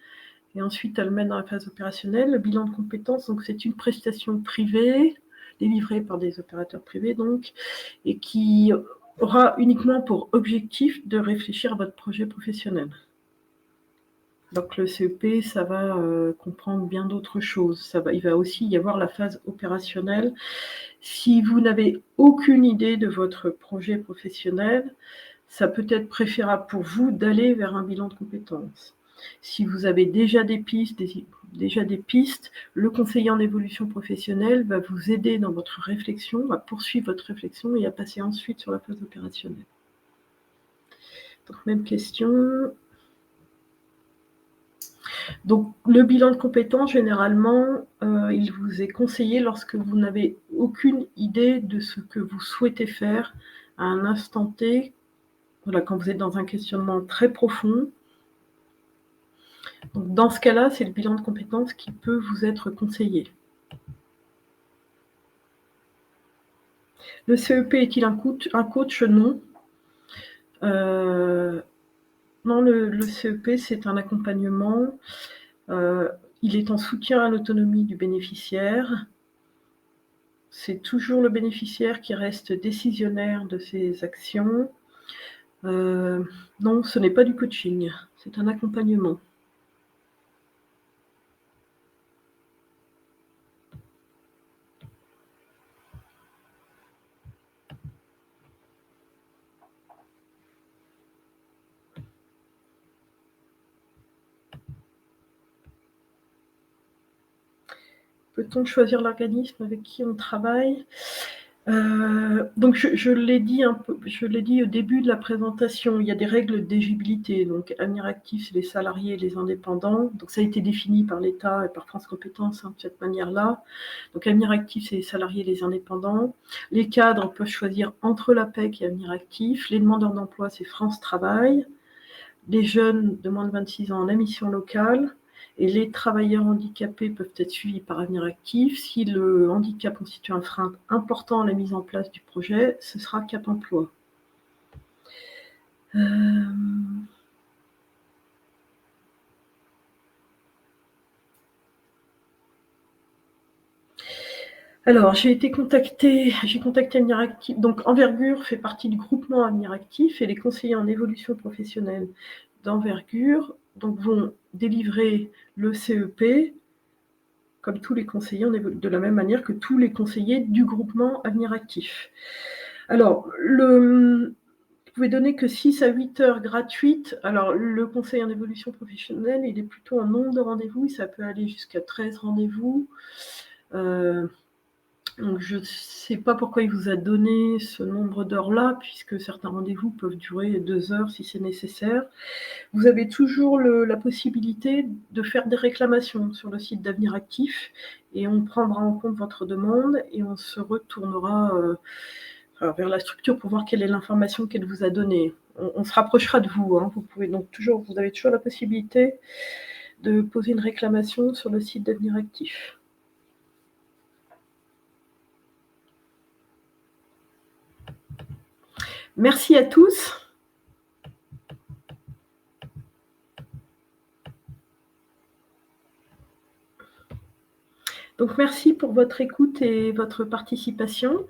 et ensuite à le mettre dans la phase opérationnelle. Le bilan de compétences, donc c'est une prestation privée, délivrée par des opérateurs privés donc, et qui aura uniquement pour objectif de réfléchir à votre projet professionnel. Donc le CEP, ça va, comprendre bien d'autres choses. Il va aussi y avoir la phase opérationnelle. Si vous n'avez aucune idée de votre projet professionnel, ça peut être préférable pour vous d'aller vers un bilan de compétences. Si vous avez déjà des pistes, le conseiller en évolution professionnelle va vous aider dans votre réflexion, va poursuivre votre réflexion et à passer ensuite sur la phase opérationnelle. Donc même question. Donc le bilan de compétences, généralement, il vous est conseillé lorsque vous n'avez aucune idée de ce que vous souhaitez faire à un instant T. Voilà, quand vous êtes dans un questionnement très profond. Donc dans ce cas-là, c'est le bilan de compétences qui peut vous être conseillé. Le CEP est-il un coach? Non. Non, le CEP, c'est un accompagnement. Il est en soutien à l'autonomie du bénéficiaire. C'est toujours le bénéficiaire qui reste décisionnaire de ses actions. Non, ce n'est pas du coaching, c'est un accompagnement. Peut-on choisir l'organisme avec qui on travaille? Donc je l'ai dit au début de la présentation, il y a des règles d'éligibilité. Donc Avenir Actif, c'est les salariés et les indépendants. Donc ça a été défini par l'État et par France Compétences, de cette manière-là. Donc Avenir Actif, c'est les salariés et les indépendants. Les cadres peuvent choisir entre l'APEC et Avenir Actif. Les demandeurs d'emploi, c'est France Travail. Les jeunes de moins de 26 ans, la mission locale. Et les travailleurs handicapés peuvent être suivis par Avenir Actif. Si le handicap constitue un frein important à la mise en place du projet, ce sera Cap Emploi. Alors, j'ai contacté Avenir Actif. Donc, Envergure fait partie du groupement Avenir Actif et les conseillers en évolution professionnelle d'Envergure donc, vont délivrer le CEP comme tous les conseillers de la même manière que tous les conseillers du groupement Avenir Actif. Alors, vous pouvez donner que 6 à 8 heures gratuites. Alors, le conseil en évolution professionnelle, il est plutôt en nombre de rendez-vous, ça peut aller jusqu'à 13 rendez-vous. Donc je ne sais pas pourquoi il vous a donné ce nombre d'heures-là, puisque certains rendez-vous peuvent durer 2 heures si c'est nécessaire. Vous avez toujours la possibilité de faire des réclamations sur le site d'Avenir Actif, et on prendra en compte votre demande et on se retournera vers la structure pour voir quelle est l'information qu'elle vous a donnée. On se rapprochera de vous, hein. Vous avez toujours la possibilité de poser une réclamation sur le site d'Avenir Actif. Merci à tous. Donc merci pour votre écoute et votre participation.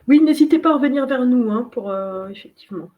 Oui, n'hésitez pas à revenir vers nous, hein, pour effectivement.